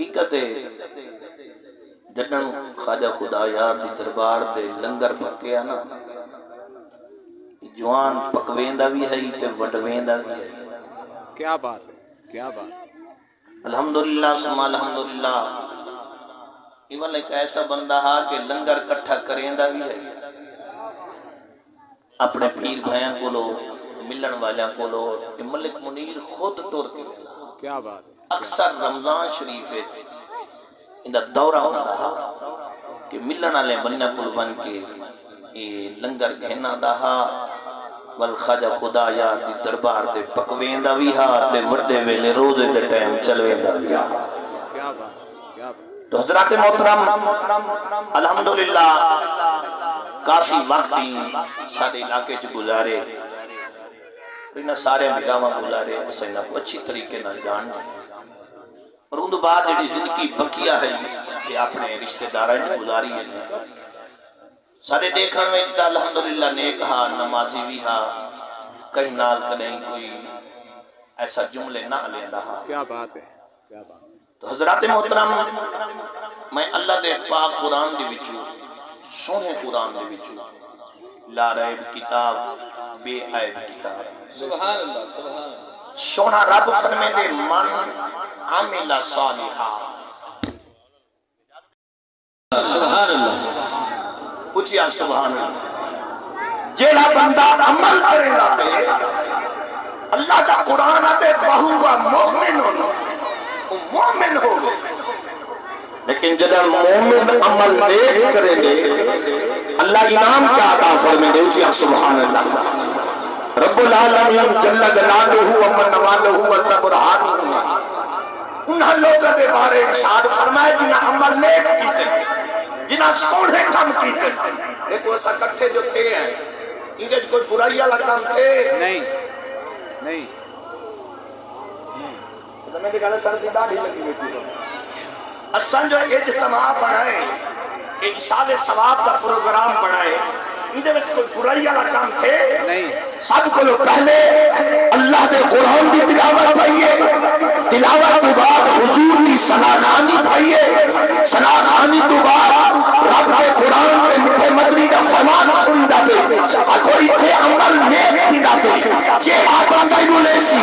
حقیقت ہے جدن خواجہ خدا یار دی دربار دے لنگر پکیا نا جوان پکویندا بھی ہے تے وڈویندا بھی ہے. کیا بات ہے، کیا بات. الحمدللہ ثم الحمدللہ. ایون ایک ایسا بندہ ہا کہ لنگر کٹھا کریندا بھی ہے اپنے پیر بھائیاں کولو ملن والیاں کولو. ملک منیر خود ٹر کے ویلا. کیا بات ہے. اکثر رمضان شریف اندہ دورہ ہوتا ہے کہ ملن والے بندے کول بن کے یہ لنگر گھنا دا ہا والخواجہ خدا یار دی دربار دے پکویندا بھی ہا تے وڈے ویلے روزے دے ٹائم چلویندا بھی ہا. کیا بات، کیا بات. تو حضرات محترم الحمدللہ کافی وقت ہی سارے علاقے چ گزارے انہاں سارے مقاماں گزارے اسے نہ اچھی طریقے نہ جان دیں اور ان بعد جڑی زندگی بقیہ ہے کہ اپنے رشتہ داراں چ گزاری ہے سارے دیکھن میں کہ الحمدللہ نیک ہا نمازی بھی ہا کہیں نال کہیں کوئی ایسا جملے نہ لیندا ہا. کیا بات ہے، کیا بات. تو حضرات محترم میں اللہ دے پاک قرآن دے وچوں سونے قرآن دے وچوں لا ریب کتاب بے عیب کتاب سبحان اللہ سبحان اللہ. سونا رب فرمے دے من عمل صالحا. سبحان اللہ. پوچھیا سبحان اللہ. جیڑا بندہ عمل کرے گا تے اللہ کا قرآن آتے بہوا مومن ہونا مومن ہو گئے. لیکن جدر مومن عمل نیک کریں گے اللہ انعام کیا عطا فرمائے دے. اچھا سبحان اللہ. رب العالمین جل جلالہ ومن نوالہ وزبرحانہ انہاں لوگوں کے بارے ارشاد فرمائے جنہاں عمل نیک کیتے جنہاں سونے کام کیتے. ایک وہ سکٹھے جو تھے ہیں انہیں کوئی برائی والا کام تھے نہیں نہیں. میں نے کہا سر سی داڑھی لگی ہوئی تھی اساں جو اجتماع بنائے احسان ثواب کا پروگرام بنائے اندے وچ کوئی برائی والا کام تھے نہیں. سب کو پہلے اللہ دے قرآن کی تلاوت پائیے تلاوت تو بعد حضور کی ثناخوانی پائیے ثناخوانی تو بعد رب دے قرآن میں میٹھے مدنی کا فرمان سنیدا پہ کوئی تھے عمل نیک کیتا پہ جے آپ بندہ بولے سی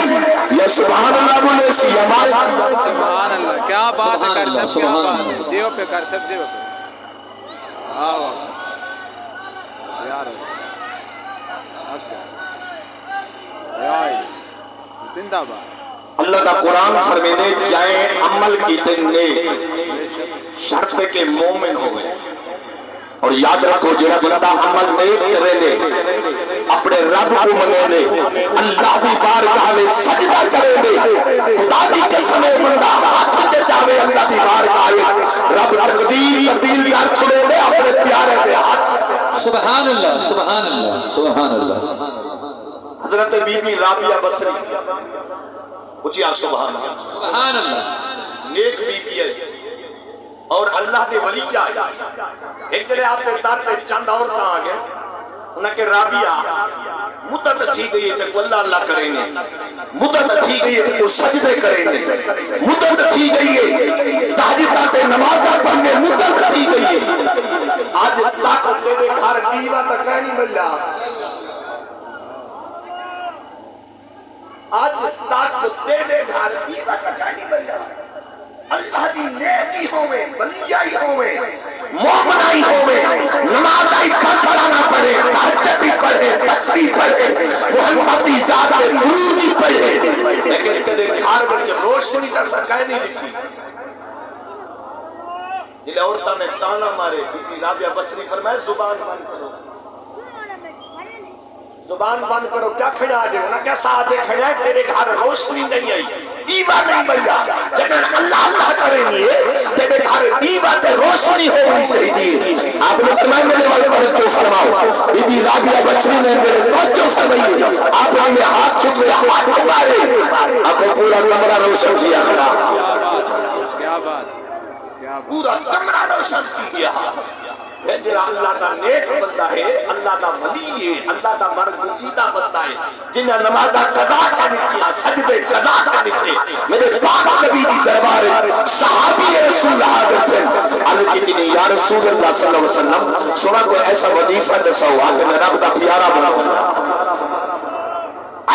یا سبحان اللہ بولے سی یا ماشاء اللہ سبحان اللہ. کیا بات ہے کر سب. کیا بات دیو پہ کر سب دیو پہ. آو یار زندہ باد. اللہ کا قرآن فرمینے جائیں عمل کی دنگے شرط کے مومن ہوئے. اور یاد رکھو جڑا بندہ عمل نیک کرے لے اپنے رب کو منے لے اللہ کی بارگاہ میں سجدہ کرے لے خدا دی قسم بندہ ہاتھ چاہے اللہ کی بارگاہ میں رب تقدیر تبدیل کر چھوڑے لے اپنے پیارے دے ہاتھ. سبحان اللہ سبحان اللہ سبحان اللہ. حضرت بی بی رابعہ بصری اچھی آگ سبحان اللہ سبحان اللہ. نیک بی بی ہے اور اللہ دے ولی آئے. ایک جلے آپ دے در پہ چند عورتاں آگئے انہیں کہ رابعہ مدت تھی گئی ہے کہ اللہ اللہ کریں گے مدت تھی گئی ہے کہ سجدے کریں گے مدت تھی گئی ہے تہجد نمازہ پڑھنے مدت تھی گئی ہے. آج طاقت دے گھر دیوہ تک نہیں ملا آج طاقت دے گھر دیوہ تک نہیں ملا. اللہ دی نیکی ہوئے ولیائی ہوئے مومنائی ہوئے نمازائی پڑھنا پڑھے تہجد پڑھے تسبیح پڑھے محمدی ذات درودی پڑھے لیکن کدے گھر وچ روشنی دا سکائے نہیں دکھی. جلے عورتاں نے تانا مارے بی بی رابعہ بصری فرمائے زبان بند کرو زبان بند کرو. کیا کھڑا آجے انہاں کیا ساتھ کھڑا ہے تیرے گھر روشنی نہیں آئی دیوہ نہیں ملا لیکن اللہ اللہ کریں گے تیرے گھر دیوہ تے روشنی ہونی چاہیے. آپ نے فرمائے میرے والے توجہ فرماؤ بی بی رابعہ بصری نے میرے توجہ فرمائیے آپ نے میرے ہاتھ چھپے ہاتھ مارے آپ نے پورا کمرہ روشن کیا کھڑا. کیا بات پورا کمرہ روشن کیا. جڑا اللہ دا نیک بندہ ہے اللہ دا ولی ہے اللہ دا مرغوبیدہ بندہ ہے جنہیں نمازہ قضا کا نکلا سجدے قضا کا نکلے میرے پاک نبی دی دربار صحابی رسول اللہ صلی اللہ علیہ وسلم سنا کوئی ایسا وظیفہ دسا ہوا کہ میں رب دا پیارا بنا،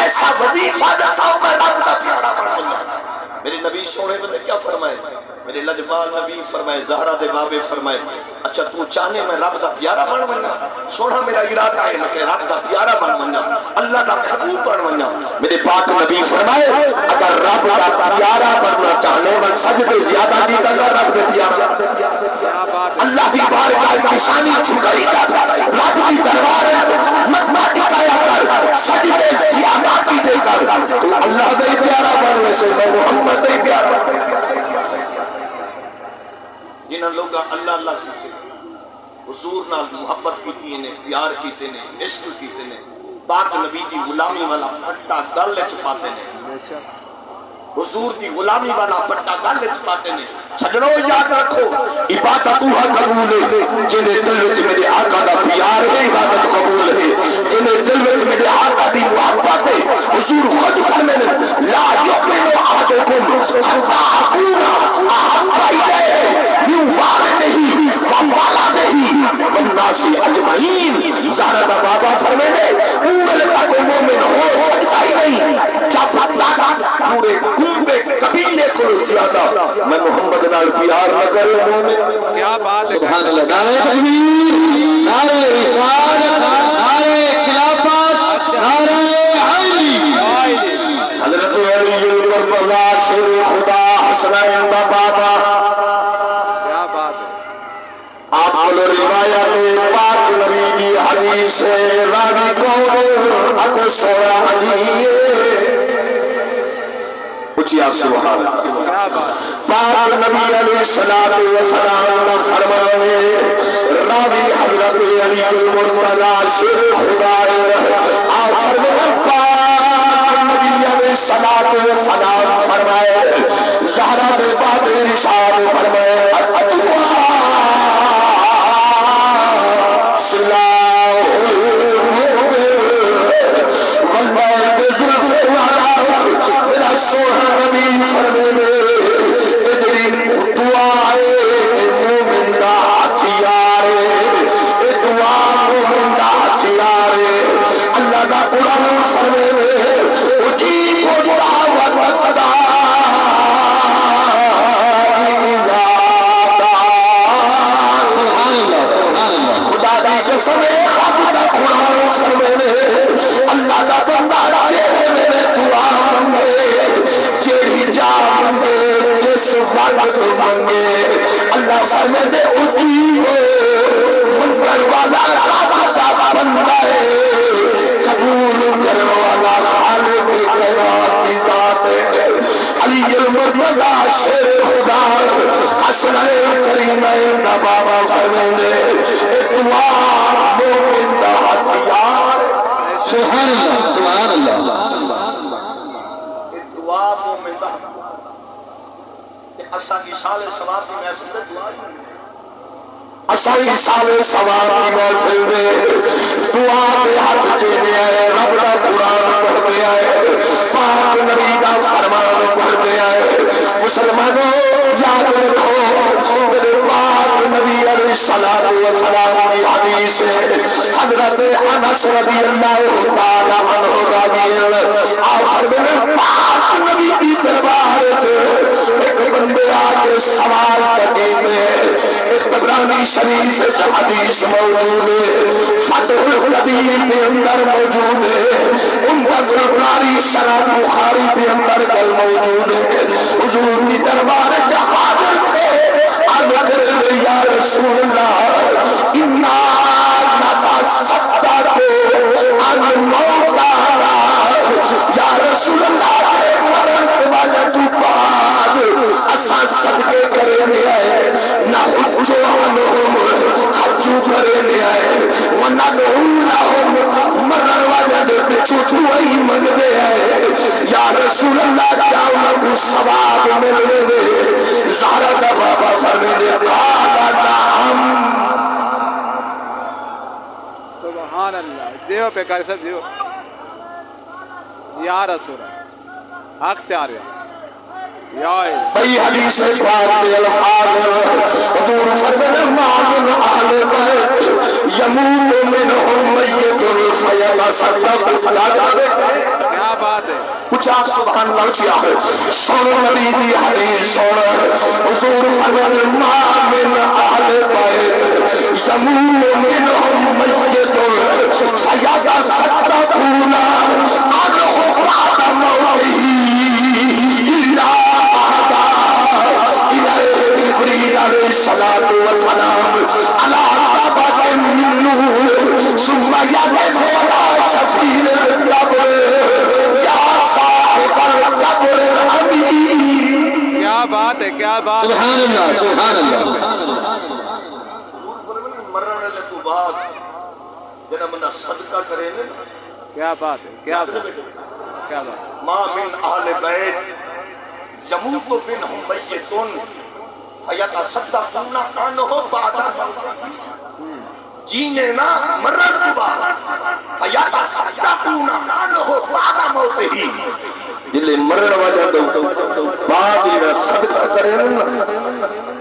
ایسا وظیفہ دسا ہوا میں رب دا پیارا بنا۔ میرے نبی سونے بندے کیا فرمائے، میرے لجپال نبی فرمائے، زہرا دے بابے فرمائے اچھا تو چاہنے میں رب دا پیارا بن بننا، سونا میرا ارادہ ہے کہ رب دا پیارا بن بننا، اللہ دا محبوب بن بننا۔ میرے پاک نبی فرمائے اگر رب دا پیارا بننا چاہنے میں سجدے زیادہ دی کرنا رب دے پیارا، اللہ دی بارگاہ نشانی چھکائی کر، رب دی دربار متنا ٹکایا کر، سجدے زیادہ کی دے کر تو اللہ دے پیارا بن ویسے میں محمد دے پیارا۔ جنہاں لوگا اللہ اللہ کیتے حضور نال محبت کیتی نے، پیار کیتے نے، عشق کیتے نے، پاک نبی دی غلامی والا پھٹا گل وچ پاتے نے، حضور دی غلامی والا پھٹا گل وچ پاتے نے۔ سجنوں یاد رکھو عبادت وہ قبول ہے جنہیں دل وچ میرے آقا دا پیار ہے، عبادت قبول ہے جنہیں دل وچ میرے آقا دی محبت ہے۔ حضور خود فرماتے لا یؤمن احدکم حتی اکون احب الیہ من والدہ وولدہ والناس اجمعین۔ زہرا دا بابا فرماتے انگل تک مومن ہو سکتا ہی نہیں جب تک پورے کنبے قبیلے کو زیادہ میں محمد نال پیار نہ کرے مومن۔ کیا بات ہے، سبحان اللہ، نعرہ تکبیر، نعرہ رسالت، نعرہ خلافت، نعرہ علی۔ حضرت علی المرتضی شیر خدا حسنین دا بابا، کیا بات ہے۔ آپ کو روایت پاک نبی کی حدیث راوی کون اکو سویا علی اچھیا سبحان اللہ۔ پاک نبی علیہ السلام نے فرمانے راوی حضرت علی المرتضی شیر خدا آپ فرمانے پاک نبی علیہ السلام فرمائے زہرا دے باب رشاد فرمائے اللہ فرماتے اٹھی منکر والا رب دا بندہ ہے، قبول کرنے والا خالق کائنات کی ذات ہے۔ علی المرتضی شیر خدا حسنین کریمین دا بابا فرماتے دعا مومن دا ہتھیار۔ سبحان اللہ، سبحان اللہ۔ دعا مومن دا اسا کی سال ثواب کی محفل میں دعا اسا کی سال ثواب کی محفل میں دعا دے ہاتھ چینے آئے، رب دا قرآن پڑھتے آئے، پاک نبی دا فرمان پڑھتے آئے۔ مسلمانوں یاد رکھو میرے پاک نبی علیہ السلام کی حدیث ہے، حضرت انس رضی اللہ تعالی عنہ راوی آپ فرماتے پاک نبی کی دربار ایک بندے آگے سوال چکیتے ایک طبرانی شریف سے حدیث موجود ہے، فتح القدیر کے اندر موجود ہے، ان کا طبرانی شرح بخاری کے اندر کل موجود ہے۔ حضور کی دربار جہاں تھے عرض کرے یا رسول اللہ انا نتصدق عن موتانا، یا رسول اللہ کے مرن والے تو بعد اساں صدقے کرنے آئے، نہ حجو عنہم حجو کرنے آئے، وندعو لہم مرن والے دے پچھو دعائی منگے آئے، یا رسول اللہ کیا انہوں ثواب ملے دے؟ زہرا دا بابا فرمانے قال نعم۔ سبحان اللہ، دیو پہ کر سب دیو یا رسول اللہ حق تیار ہے۔ بھئی حدیث پاک کے الفاظ حضور فرماتے ما من اہل بیت یموت منہم میت فیتصدق. کیا بات ہے. اچھا سبحان اللہ اچھا ہے. سن نبی دی حدیث سن حضور فرماتے ما من اہل بیت یموت منہم میت فیتصدقون عنہ بعد موتہ الا جبريل عليه الصلاة والسلام على طبق من نور ثم يقف على شفير القبر يا صاحب القبر الأمين. کیا بات ہے. کیا بات. سبحان اللہ سبحان اللہ. مرنے لے تو بعد جنہ منہ صدقہ کرے لے. کیا بات ہے. کیا بات. کیا بات. ما من اہل بیت یموت منہم میتون فیتصدقون عنہ بعد موتہ. جینے نا مرن کے بعد فیتصدقون عنہ بعد موتہ. جلے مرن وجہ دو بعد ہی صدقہ کرے نا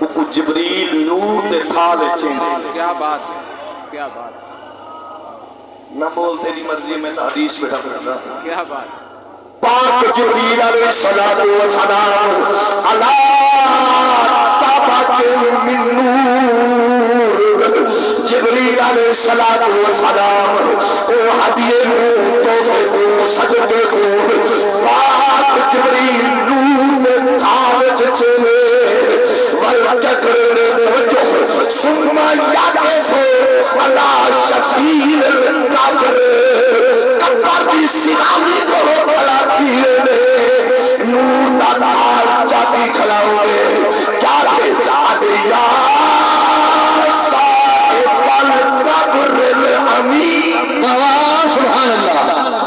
وہ کو جبریل نور دے تھالے چیندے. کیا بات ہے. کیا بات. نہ بول تیری مرضی میں تو حدیث بیٹھا کرنا. کیا بات. پاک جبریل علیہ الصلوۃ والسلام علی طبق من نور. جبریل علیہ الصلوۃ والسلام او ہدیے کو تحفے کو صدقے کو پاک جبریل نور میں تھال چچے والچکر وجہ ثم یقف علی شفیع القبر. قبر کی سلامی کو کھڑا کیے لے نور دا تھال چاٹی کھلاؤ گے. کیا کہتے یا صاحب القبر الامین. سبحان اللہ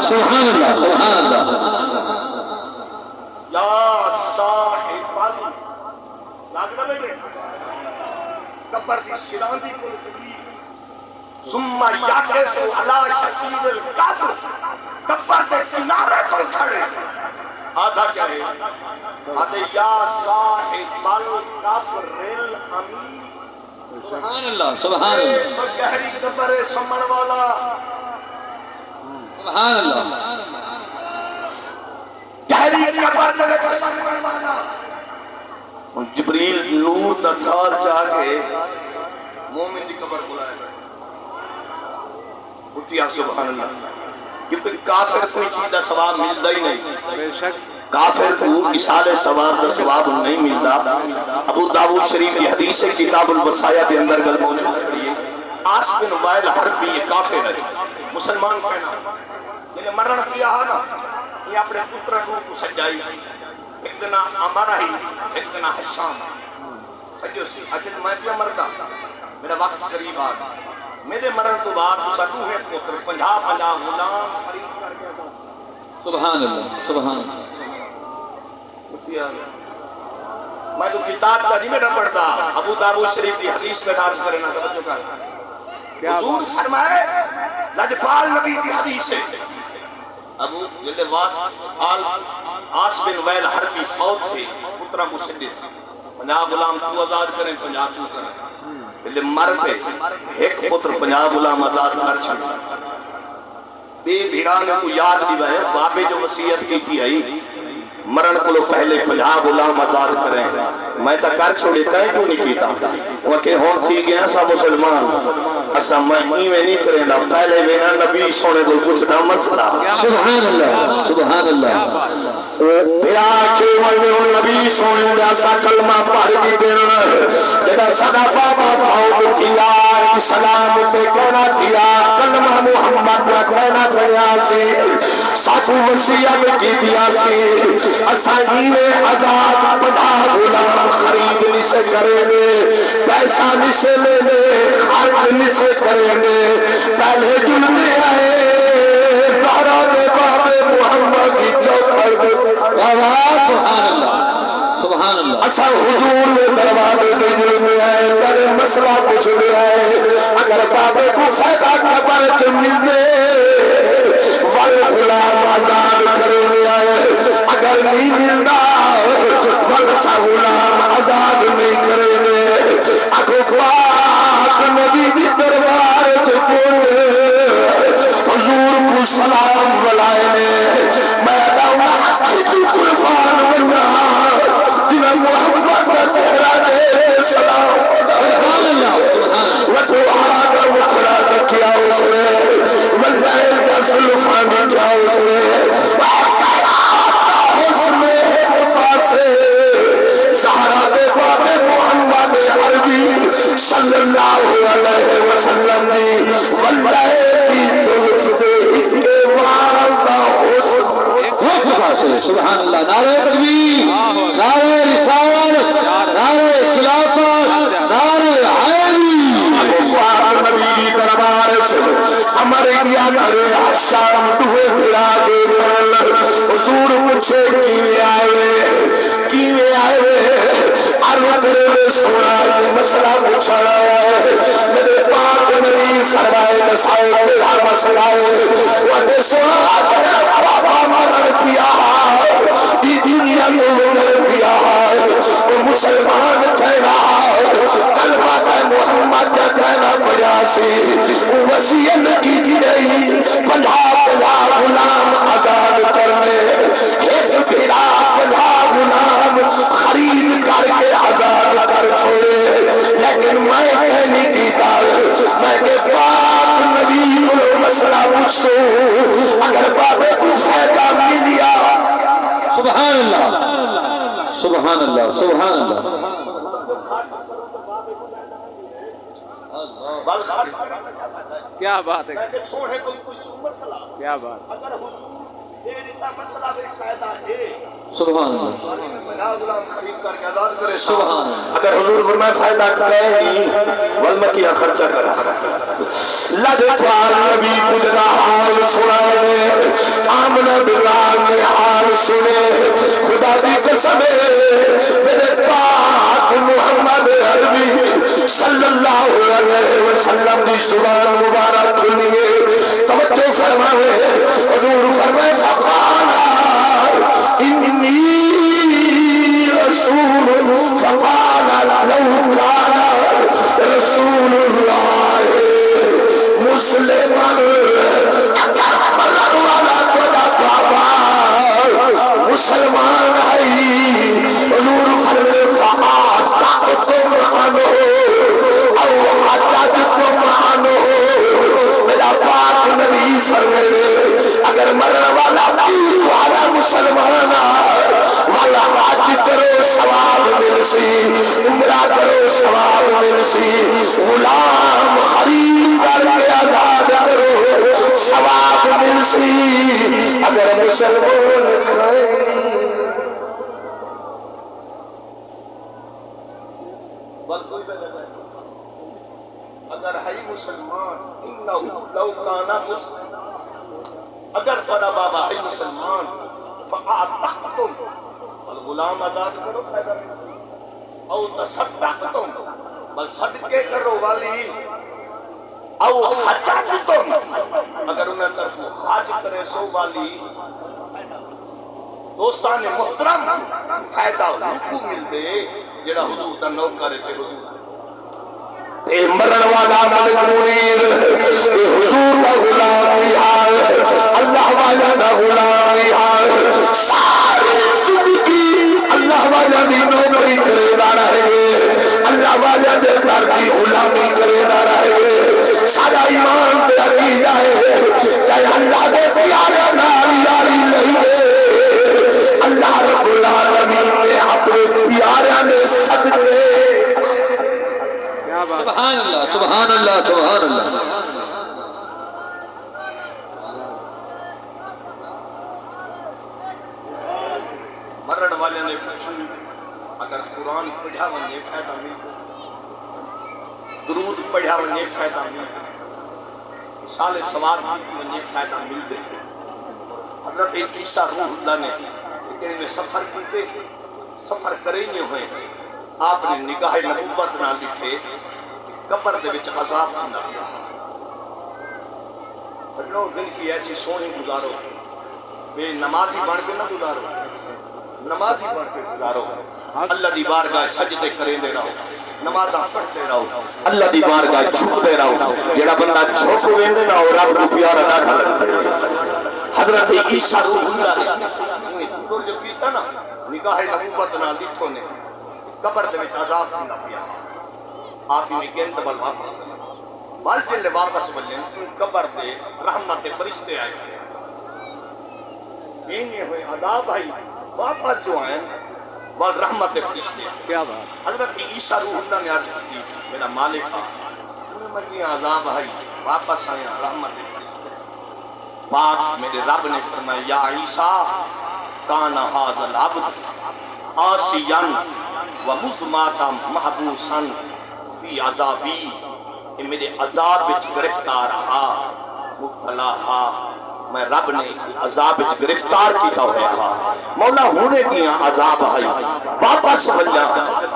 سبحان اللہ سبحان اللہ. یا صاحب لاگنا بیٹے قبر کی سلامی کو ثم یقف علی شفیع القبر. قبر کے کنارے کو کھڑے آدھا کیا ہے آدھے یا صاحب القبر الامین. سبحان اللہ سبحان اللہ گہری قبر سمن والا. سبحان اللہ. گہری قبر دے وچ سمن والا. جبریل نور دا تھال چاہ کے مومن دی قبر بلائے اٹھیا. سبحان اللہ. کیونکہ کافر کوئی چیز دا ثواب ملتا ہی نہیں. بے شک. کافر کو مثال ثواب دا ثواب نہیں ملتا. ابو داؤد شریف کی حدیث ہے کتاب الوصایا کے اندر گل موجود ہے. عاص بن وائل حربی یہ کافر ہے مسلمان کہنا جنہیں مرن کیا ہے نا یہ اپنے پتر کو سجائی. ایک دن ہمارا ہی ایک دن حشام سجو سی اجل میں کیا مرتا میرا وقت قریب آ گیا. میرے مرن تو بعد سٹو ہے پتر 50 غلام خرید کر کے دو. سبحان اللہ سبحان اللہ. میں تو کتاب کا نہیں بیٹا پڑھتا. ابو داؤد شریف کی حدیث میں ٹھار کرنا توجہ کر. حضور فرمائے لجپال نبی کی حدیث ہے ابو جلد واس عاص بن وائل حربی فوت تھے پترہ مسدد 50 غلام تو آزاد کریں 50 تو کریں. پہلے مر پہ ایک پتر 50 غلام آزاد کر چھڑا. بے بھیرانے کو یاد بھی ہے بابے جو وصیت کی تھی ہے مرن کو پہلے 50 غلام آزاد کریں. میں تا کر چھوڑے تائیں کیوں نہیں کیتا وہ کہ ہون تھی گیا سا مسلمان اسا میں نہیں کریں دا پہلے بنا نبی سونے کو کچھ نہ مسئلہ. سبحان اللہ سبحان اللہ. بیا کے والے نبی سونے دا سا کلمہ پڑھ دی دل جدا صدا بابا فوت کیا اسلام سے کہنا کیا کلمہ محمد کا کہنا کیا سی ساتھ وصیت کی دیا سی اسائی میں آزاد 50 غلام خرید نہیں سے کریں گے پیسہ نہیں سے لے لے خرچ نہیں سے کریں گے. پہلے جلنے آئے زہرا دے باب محمد کی چوکھڑ دے. سبحان اللہ سبحان اللہ. اسا حضور میں دروازے دے جلنے آئے پہلے مسئلہ پوچھ لے آئے اگر بابے کو فائدہ قبر چ مل دے ول غلام آزاد کرنے آئے اگر نہیں ملتا ول سا غلام آزاد نہیں کرے گے اکو پاک نبی دی دربار چ پہنچے حضور کو سلام بلائے نے میں داؤں اکھی دی قربان بنا جنہ محمد کا چہرہ دے سلام سبحان اللہ وَدُعَا کا مکھڑا کیا اس نے واللہ کا سلفان کیا اس نے صلی اللہ علیہ وسلم دی واللہ کی طرف دے ایمان دا حسن سبحان اللہ نعرہ تکبیر نعرہ رسالت نعرہ خلافت نعرہ حیدری پاک نبی دی دربار چ امر کیا کرے شام دوے پھرا دے حضور پوچھے کیویں آئے کرے سونا یہ مسئلہ پوچھا ہے میرے پاک نبی فرمائے دسائے تیرا مسئلہ ہے وڈے سونا بابا مرن پیا دی دنیا میں مرن پیا وہ مسلمان کہنا کلمہ محمد کا کہنا پڑا سی وصیت کی گئی 50 غلام آزاد کرنے ایک پھرا 50 غلام خرید کر کے آزاد کر چھوڑے لیکن میں کہنے کی دار میں نے پاک نبی کو مسئلہ پوچھو اگر بابے کو فائدہ ملیا سبحان اللہ سبحان اللہ سبحان اللہ کیا بات ہے سونے کو کوئی مسئلہ کیا بات اگر حضور دیتا مسئلہ بے فائدہ ہے سبحان اللہ سبحان اگر حضور فرمائے فائدہ کرے نہیں والمہ کیا خرچہ کرا لدفار نبی کجنا حال سنائے نے آمنہ بلال نے حال سنے خدا دی قسم میرے پاک محمد عربی صلی اللہ علیہ وسلم دی زبان مبارک کھلیے توجہ فرمائے حضور فرمائے فقالا انی رسول فقال لو كان رسول الله مسلما مسلمان ہے حضور فآتعتم عنه او حججتم عنه میرا پاک نبی فرمائے اگر مرنے والا والا مسلمان والا حج کرو ثواب ملسی عمرہ کرو ثواب ملسی غلام خرید کر کے آزاد کرو ثواب ملسی اگر مسلمان کھائے اگر ہے مسلمان انہو لو کانا مسلم اگر تھوڑا بابا ہے مسلمان فآتعتم غلام آزاد کرو فائدہ ملسی او تصدقتم بل صدقے کرو والی او حجاتتم اگر انہیں طرف حج کرے سو والی دوستان محترم فائدہ حقوق مل دے جڑا حضور دا نوکر ہے حضور اے مرن والا ملک منیر حضور کا غلام حال اللہ والا دا غلام حال سارے زندگی اللہ والا دی نوکری کرے نہ رہے گے اللہ والا دے در کی غلامی کرے نہ رہے گے سارا ایمان تے عقیدہ ہے چاہے اللہ دے پیارے نال یاری نہیں ہے اللہ رب العالمین نے اپنے پیارے نے صدقے سبحان اللہ سبحان اللہ سبحان اللہ مرن والے نے پوچھو اگر قرآن پڑھا ونجے فائدہ ملتا درود پڑھا ونجے فائدہ ملتا مثال سوار ونجے فائدہ ملتے حضرت عیسیٰ روح اللہ نے لیکن میں سفر کیتے سفر کریں ہوئے آپ نے نگاہ نبوت نہ لکھے قبر دے وچ عذاب تھیندا پیا بڑو دن کی ایسی سونی گزارو بے نمازی بن کے نہ گزارو نمازی بن کے گزارو اللہ دی بارگاہ سجدے کریں دے رہو نمازاں پڑھتے رہو اللہ دی بارگاہ جھکتے رہو جڑا بندہ جھک ویندے نا اور رب کو پیارا نہ لگتا حضرت عیسیٰ روح اللہ نے تو جو کیتا نا نکاح نبوت نال لکھو نے قبر دے وچ عذاب تھیندا پیا آپ نے گند بل واپس چلے واپس بلے قبر دے رحمت فرشتے آئے یہ ہوئے عذاب آئی واپس جو آئے بل رحمت فرشتے آئے کیا بات حضرت عیسیٰ روح اللہ نے عرض کی میرا مالک تھا انہیں مرگی عذاب آئی واپس آیا رحمت فرشتے پاک میرے رب نے فرمایا یا عیسیٰ کانا حاضر العبد آسیاً و مزماتا محبوساً فی عذابی کہ میرے عذاب وچ گرفتار رہا مبتلا ہا میں رب نے عذاب وچ گرفتار کیتا ہوا ہا مولا ہونے دیاں عذاب آئی واپس بھجا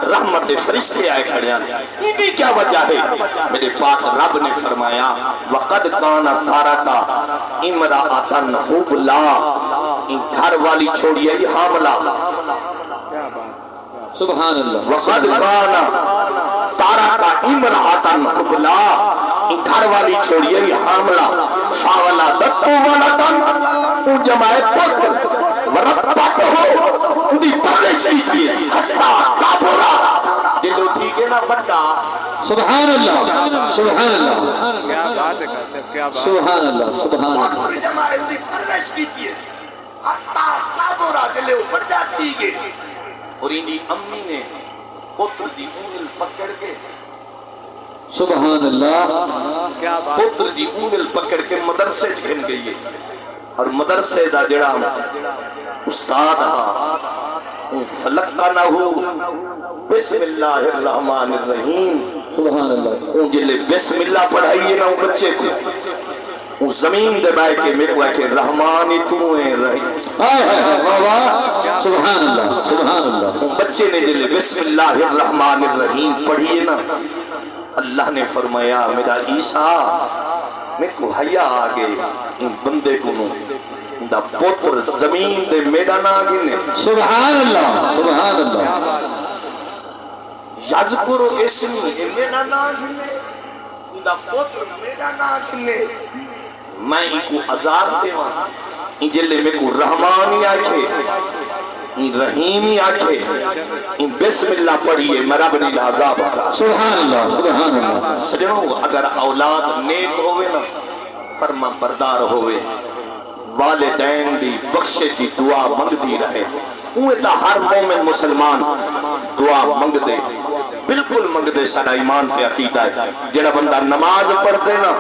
رحمت فرشتے آئے کھڑیاں یہ بھی کیا وجہ ہے میرے پاک رب نے فرمایا وقد کانا تارکا امرأتن حبلا ان گھر والی چھوڑی ہے حاملہ سبحان اللہ وقد کانا تارکا امرأتن حبلا ان گھر والی چھوڑی ہے حاملہ فاولا دتو ولدن ان جمائے پت وربت ہو اندی پرلے سے ہی کیے حتی کابورا دلو تھی گے نا بڑا سبحان اللہ سبحان اللہ کیا بات ہے کر کیا بات سبحان اللہ سبحان اللہ اور جمائے اندی پرلے سے کیے حتی کابورا دلو بڑا تھی گے اور اندی امی نے پتر دی انگل پکڑ کے سبحان اللہ کیا بات پتر دی انگل پکڑ کے مدرسے چھن گئی ہے اور مدرسے دا جڑا استاد ہاں فلقنہو بسم اللہ الرحمن الرحیم سبحان اللہ اون جلے بسم اللہ پڑھائیے نا اون بچے کو اون زمین دے بائے کے میرے کو ہے کہ رحمانی تو ہیں رحیم آئے ہے واہ واہ سبحان اللہ سبحان اللہ اون بچے نے جلے بسم اللہ الرحمن الرحیم پڑھیے نا اللہ نے فرمایا میرا عیسیٰ میرے کو حیا آگے ان بندے کو نو دا پتر زمین دے میدان آگے نے سبحان اللہ سبحان اللہ یذکر اسمی میدان آگے نے دا پتر میدان آگے نے میں ان کو عذاب دے وہاں ان جلے میں کو رحمانی آکھے ان رحیمی آکھے ان بسم اللہ پڑھیے مرب نے عذاب آتا سبحان اللہ سبحان اللہ سجنوں اگر اولاد نیک ہوئے نا فرما بردار ہوئے والدین دی بخشے دی دعا منگ دی رہے اوہ تا ہر مومن مسلمان دعا منگ دے بالکل منگ دے سارا ایمان پہ عقیدہ ہے جنہ بندہ نماز پڑھ دے نا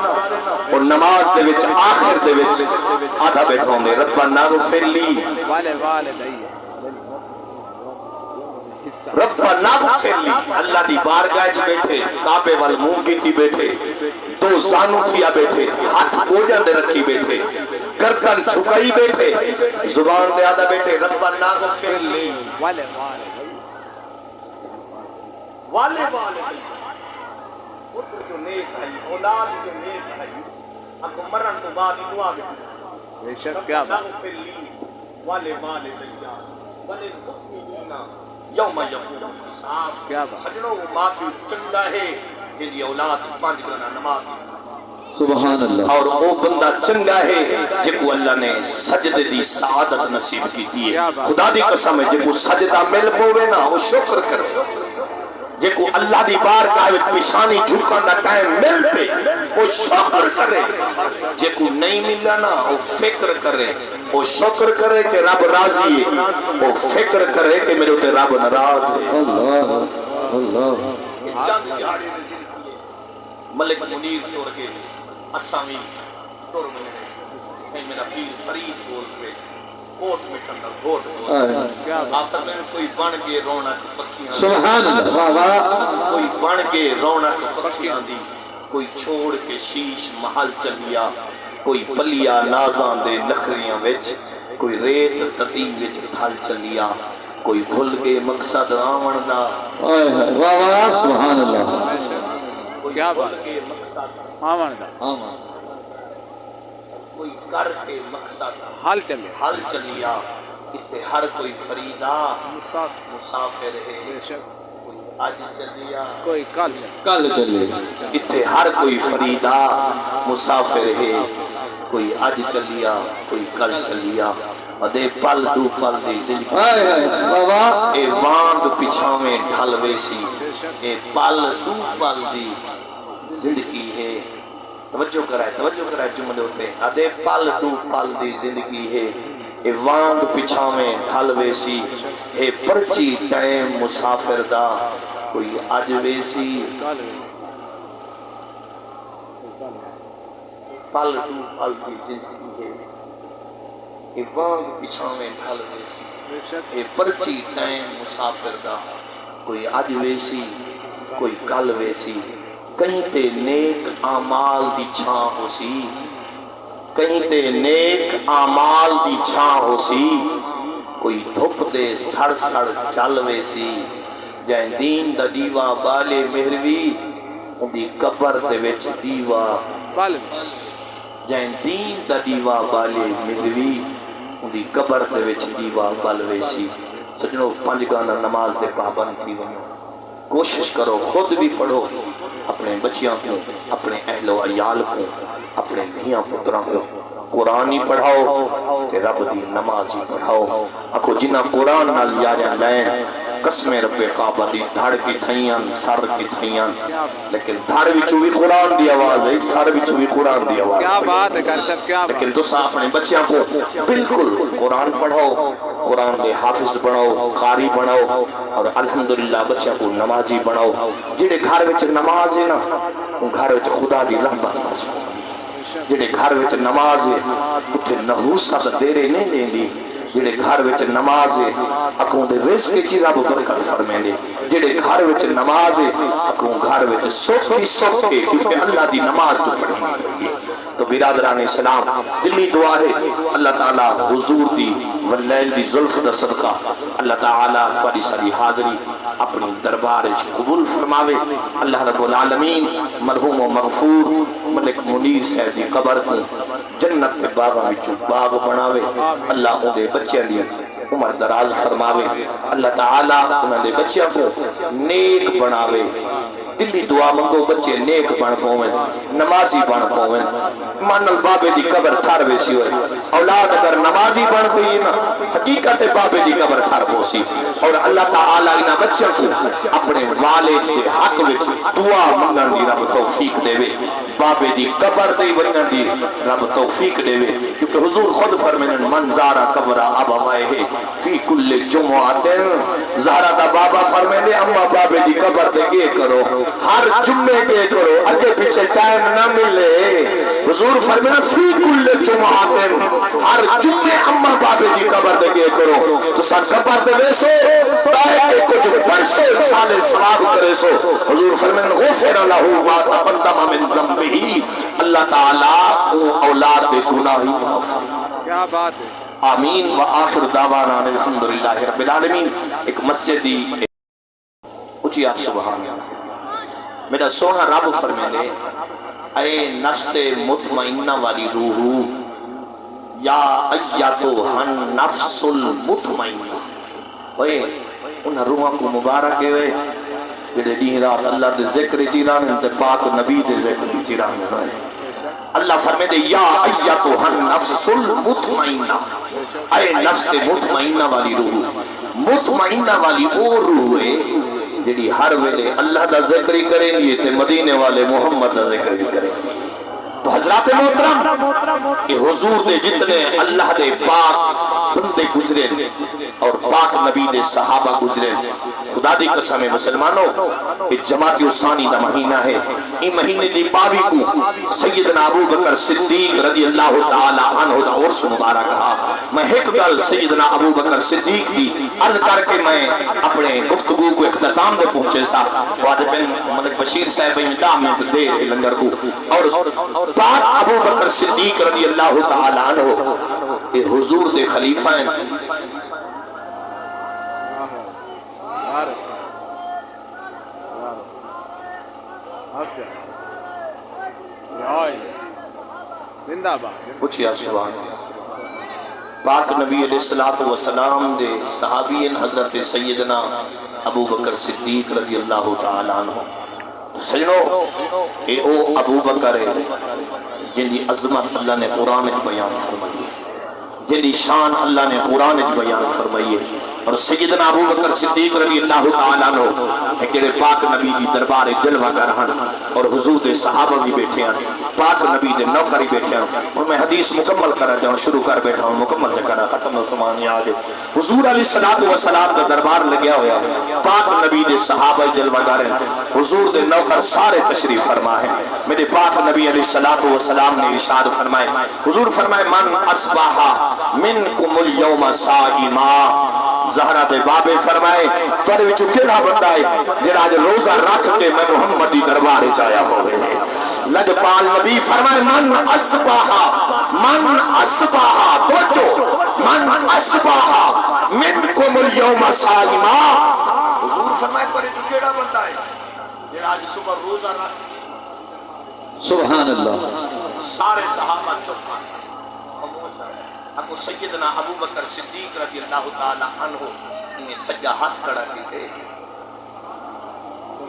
اور نماز دے وچ آخر دے وچ آدھا بیٹھا ہوں دے ربنا اغفر لی والے والے دائیے ربنا اغفر لی اللہ دی بارگاہ چ بیٹھے کعبے وال منہ کیتی بیٹھے دو زانو کیا بیٹھے ہاتھ گوڑیاں دے رکھی بیٹھے گردن جھکائی بیٹھے زبان دے آدھا بیٹھے ربنا اغفر لی والے والے والے والے پتر جو نیک ہے اولاد جو نیک ہے اکو مرن تو بعد دعا بیٹھے بے شک کیا ربنا بات اغفر لی والے والے دیا وللمؤمنین یوم یقوم الحساب کیا بات سجنوں وہ معافی چنگا ہے جن دی اولاد پانچ گنا نماز سبحان اللہ اور وہ بندہ چنگا ہے جکو اللہ نے سجدے دی سعادت نصیب کی دیئے خدا دی قسم ہے جکو سجدہ مل پوے نا وہ شکر کرے جکو اللہ دی بار کاوت پیشانی جھکا دا ٹائم مل پہ وہ شکر کرے جکو نہیں ملا نا وہ فکر کرے وہ شکر کرے کہ رب راضی ہے وہ فکر کرے کہ میرے تے رب ناراض ہے اللہ اللہ ملک منیر توڑ کے اسامی توڑ گئے میرا پیر فرید بول کے کوٹ میں ٹھنڈا گھوٹ بول آسر میں کوئی بن کے رونا پکیاں سبحان اللہ واہ واہ کوئی بن کے رونا پکیاں دی کوئی چھوڑ کے شیش محل چلیا کوئی پلیا نازاں دے نخریاں وچ کوئی ریت تتی وچ تھل چلیا کوئی بھول کے مقصد آمن دا واہ واہ سبحان اللہ کوئی کیا بھول بات کے مقصد آمان دا آمان کوئی کر کے مقصد حال چلے حل چلیا تے ہر کوئی فریدا مسافر مسافر ہے بے شک کوئی اج چلیا کوئی کل کل چلے اتھے ہر کوئی فریدا مسافر ہے کوئی اج چلیا کوئی کل چلیا ادے پل دو پل دی زندگی ہائے ہائے بابا اے وانگ پچھاویں ڈھل ویسی اے پل دو پل دی زندگی ہے توجہ کرائے جملے پہ ادے پل دو پل دی زندگی ہے اے وانگ پچھاویں ڈھل ویسی اے پرچی ٹائم مسافر دا کوئی اج ویسی کل پل دو پل دی زندگی ہے اے وانگ پچھاویں ڈھل ویسی بے شک اے پرچی ٹائم مسافر دا کوئی اج ویسی کوئی کل ویسی کہیں تے نیک اعمال دی چھاں ہو سی کہیں تے نیک اعمال دی چھاں ہو سی کوئی دھپ دے سڑ سڑ چل ویسی جائیں دین دا دیوا بالے مہروی ان دی قبر دے وچ دیوا کل جائیں دین دا دیوا بالے مہروی ان دی قبر دے وچ دیوا بل ویسی سجنوں 5 گانا نماز دے پابند تھی ونو کوشش کرو خود بھی پڑھو اپنے بچیاں کو اپنے اہل و عیال کو اپنے دھیاں پتروں کو قرآن ہی پڑھاؤ کہ رب دی نماز ہی پڑھاؤ اکو جنہ قرآن نال یاریاں لائن قسم رب کعبہ دی دھڑ کی تھیاں سر کی تھیاں لیکن دھڑ وچوں بھی قرآن دی آواز ہے سر وچوں بھی قرآن دی آواز کیا بات ہے کر سب کیا بات لیکن تو اپنے بچیاں کو بالکل قرآن پڑھاؤ قرآن دے حافظ بناؤ قاری بناؤ اور الحمدللہ بچیاں کو نمازی بناؤ جڑے گھر وچ نماز ہے نا وہ گھر وچ خدا دی رحمت بس جڑے گھر وچ نماز ہے اتھے نحوست دیرے نہیں دیندی جڑے گھر وچ نماز ہے اکوں دے رزق کی رب برکت فرمیندے جڑے گھر وچ نماز ہے اکوں گھر وچ سکھ کے کیونکہ اللہ دی نماز جو پڑھنی ہے تو برادران اسلام دلی دعا ہے اللہ تعالی حضور دی واللیل دی ظلف دا صدقہ اللہ تعالی پڑی ساری حاضری اپنی دربار قبول فرماوے اللہ رب العالمین مرحوم و مغفور ملک منیر صاحب دی قبر کو جنت کے باغاں وچوں باغ بناوے اللہ ان دے بچیاں دی عمر دراز فرماوے اللہ تعالی انہاں دے بچیاں کو نیک بناوے دلی دعا منگو بچے نیک بن پویں نمازی بن پویں مانل بابے دی قبر تھر ویسی ہوئے اولاد اگر نمازی بن پئی نا حقیقت بابے دی قبر تھر پوسی اور اللہ تعالی انہاں بچوں کو اپنے والد دے حق وچ دعا منگن دی رب توفیق دے وے بابے دی قبر دے ونجن دی رب توفیق دے وے کیونکہ حضور خود فرمائیں من زارا قبر ابوائے فی کل جمعۃ زہرا دا بابا فرمائیں اما بابے دی قبر دے گے کرو ہر جمعے کے کرو اگے پیچھے ٹائم نہ ملے حضور فرمایا فی کل جمعہ ہر جمعے اما بابے دی قبر دے گئے کرو تو سر قبر دے ویسو تاکہ کچھ برسے سالے ثواب کرے سو حضور فرمایا غفر لہو ما تقدم من ذنبہ اللہ تعالی اولاد دے گناہ معاف کیا بات ہے آمین و آخر دعوانا الحمدللہ رب العالمین ایک مسجد دی اچھی آپ سبحان اللہ میرا سونا رب فرمینے اے نفس مطمئنہ والی روح یا ایتوہن نفس المطمئنہ اوے انہا روحاں کو مبارک ہے جڑے دین رات اللہ دے ذکر چیران تے پاک نبی دے ذکر چیران اللہ فرمینے یا ایتوہن نفس المطمئنہ اے نفس مطمئنہ والی روح مطمئنہ والی او روح ہے جڑی ہر ویلے اللہ دا ذکر ہی کریں گے تے مدینے والے محمد دا ذکر ہی کریں گے تو حضرات محترم کہ حضور دے جتنے اللہ دے پاک بندے گزرے اور پاک نبی دے صحابہ گزرے خدا دی قسم مسلمانوں کہ جماعت ثانی دا مہینہ ہے یہ مہینے دی پاوی کو سیدنا ابو بکر صدیق رضی اللہ تعالی عنہ دا عرس مبارک کہا میں ایک گل سیدنا ابو بکر صدیق دی عرض کر کے میں اپنے گفتگو کو اختتام دے پہنچے سا وعد بن ملک بشیر صاحب امدام میں دے لنگر کو اور پاک ابو بکر صدیق رضی اللہ تعالی عنہ اے حضور دے خلیفہ ہیں زندہ باد پوچھیا سبحان اللہ پاک نبی علیہ الصلوۃ والسلام دے صحابین حضرت سیدنا ابو بکر صدیق رضی اللہ تعالی عنہ. سجنو اے او ابو بکر ہے جن دی عظمت اللہ نے قرآن وچ بیان فرمائی ہے، جن دی شان اللہ نے قرآن وچ بیان فرمائی ہے. اور سیدنا ابو بکر صدیق رضی اللہ تعالی عنہ جڑے پاک نبی دی دربار جلوہ گر ہن اور حضور دے صحابہ بھی بیٹھے ہیں، پاک نبی دے نوکر بیٹھے ہیں. اور میں حدیث مکمل کرا جاؤں، شروع کر بیٹھا ہوں، مکمل چکرا ختم زمان یاد ہے. حضور علیہ الصلوۃ والسلام دا دربار لگیا ہوا ہے، پاک نبی دے صحابہ جلوہ گر ہیں، حضور دے نوکر سارے تشریف فرما ہیں. میرے پاک نبی علیہ الصلوۃ والسلام نے ارشاد فرمائے، حضور فرمائے من اصبح منکم اليوم صائما. زہرا دے بابے فرمائے تیرے وچوں کیڑا بندہ ہے جڑا اج روزہ رکھ کے میں محمد دی دربار وچ آیا ہوئے. لجپال نبی فرمائے من اصبح توجہ من اصبح منکم اليوم صائما. حضور فرمائے تیرے وچوں کیڑا بندہ ہے جڑا اج صبح روزہ رکھ. سبحان اللہ. سارے صحابہ چپ خاموش ہیں. ابو سیدنا ابو بکر صدیق رضی اللہ تعالی عنہ نے سجا ہاتھ کھڑا کیتے،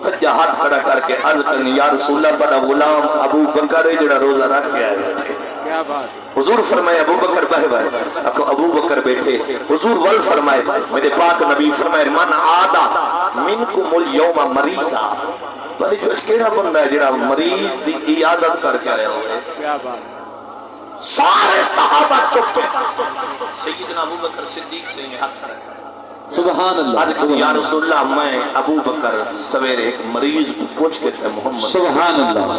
سجا ہاتھ کھڑا کر کے عرض کرنی یا رسول اللہ تہاڈا غلام ابو بکر ہے جڑا روزہ رکھ کے آیا تھے. کیا بات. حضور فرمائے ابو بکر بہوائے اکو ابو بکر بیٹھے. حضور ول فرمائے میرے پاک نبی فرمائے من عادا منکم اليوم مریضا. بھائی جو کیڑا بندہ ہے جڑا مریض دی عیادت کر کے آیا ہوئے. کیا بات. سارے صحابہ چپ ہیں. سیدنا ابو بکر صدیق سے ہاتھ کھڑا کیا. سبحان اللہ. یا رسول اللہ میں ابو بکر سویرے ایک مریض کو پوچھ کے تھے محمد. سبحان اللہ.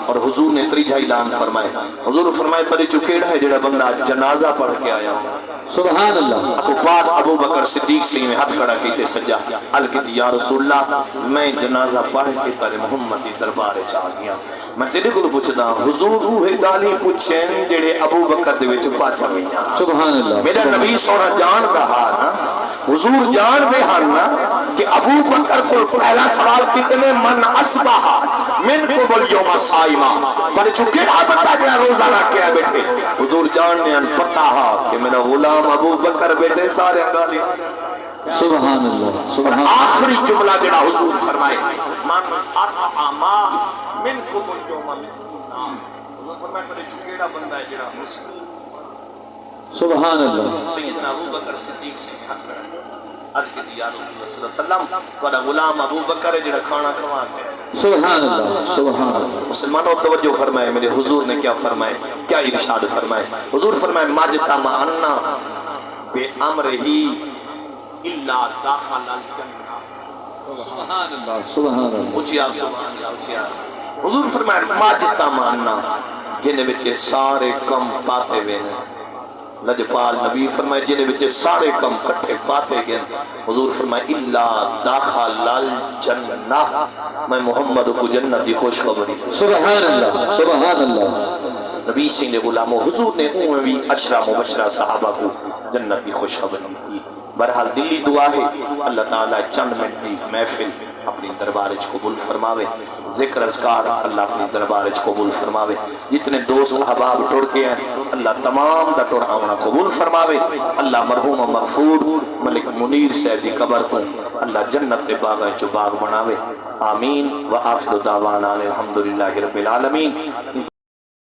اور حضور نے تریجا اعلان فرمائے. حضور فرمائے تیرے جو کیڑا ہے جڑا بندہ جنازہ پڑھ کے آیا ہو. سبحان اللہ. اکو پاک ابو بکر صدیق سے ہاتھ کھڑا کیتے سجا حل کیتی یا رسول اللہ میں جنازہ پڑھ کے تیرے محمد دی دربار وچ آ گیا. میں تیرے کو پوچھدا حضور وہ گالی پوچھیں جڑے ابو بکر دے وچ پاٹھا ہوئیاں. سبحان اللہ. میرا نبی سونا جان دا ہاں نا، حضور جان دے ہاں نا کہ ابو بکر کو پہلا سوال کتنے من اصبح منکم اليوم صائما. پر چکے بندہ جڑا روزہ رکھ کے بیٹھے. حضور جان نے پتہ ہا کہ میرا غلام ابو بکر بیٹھے سارے گالی. سبحان اللہ. سبحان. آخری جملہ جڑا حضور فرمائے من اطعم منکم اليوم مسکینا. حضور فرمائے پر چکے بندہ ہے جڑا مسکین. سبحان اللہ. سیدنا ابو بکر صدیق سے ہاتھ کھڑا عرض کی یا رسول اللہ صلی اللہ علیہ وسلم تہاڈا غلام ابو بکر ہے جڑا کھانا کھوا کے. سبحان اللہ. سبحان اللہ. مسلمانوں توجہ فرمائے میرے حضور نے کیا فرمائے، کیا ارشاد فرمائے. حضور فرمائے ماجتمع عنا بامرہ الا داخل الجنہ. سبحان اللہ. سبحان اللہ. اونچیا سبحان اللہ اونچیا. حضور فرمائے ماجتمع عنا جن وچ سارے کم پاتے وے نے. لجپال نبی فرمائے جن وچ سارے کم کٹھے پاتے گئے. حضور فرمائے الا داخل الجنہ میں محمد کو جنت دی خوشخبری. سبحان اللہ. سبحان اللہ. نبی سنگھ غلاموں حضور نے انہوں بھی عشرہ مبشرہ صحابہ کو جنت کی خوشخبری دی. بہرحال دلی دعا ہے اللہ تعالیٰ چند منٹ کی محفل اپنی دربار قبول فرماوے. ذکر اذکار اللہ اپنی دربار قبول فرماوے. جتنے دوست احباب ٹر کے ہیں اللہ تمام دا ٹر آونا قبول فرماوے. اللہ مرحوم و مغفور ملک منیر صاحب دی قبر کو اللہ جنت کے باغ جو باغ بناوے. آمین. و آخر دعوانا الحمدللہ رب العالمین.